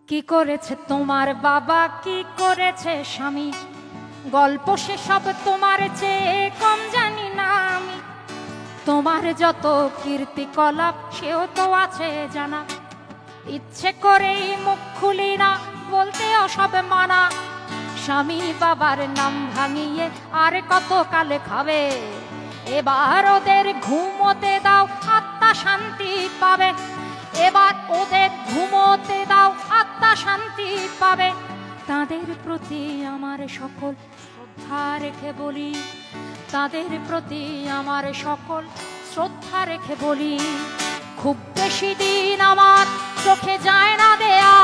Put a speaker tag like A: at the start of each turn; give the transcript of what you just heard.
A: কি করেছে তোমার বাবা, কি করেছে স্বামী, গল্প সেসব তোমার চেয়ে কম জানি না আমি। তোমার যত কীর্তিকলাপ সেও তো আছে জানা, ইচ্ছে করেই মুখ খুলি না, বলতে সব মানা। স্বামী বাবার নাম ভাঙিয়ে আর কত কালে খাবে, এবার ওদের ঘুমোতে দাও, আত্মা শান্তি পাবে। এবার ওদের ঘুমোতে দাও, আত্মা শান্তি পাবে। তাদের প্রতি আমার সকল শ্রদ্ধা রেখে বলি, তাদের প্রতি আমার সকল শ্রদ্ধা রেখে বলি, খুব বেশি দিন আমার চোখে যায় না দেয়া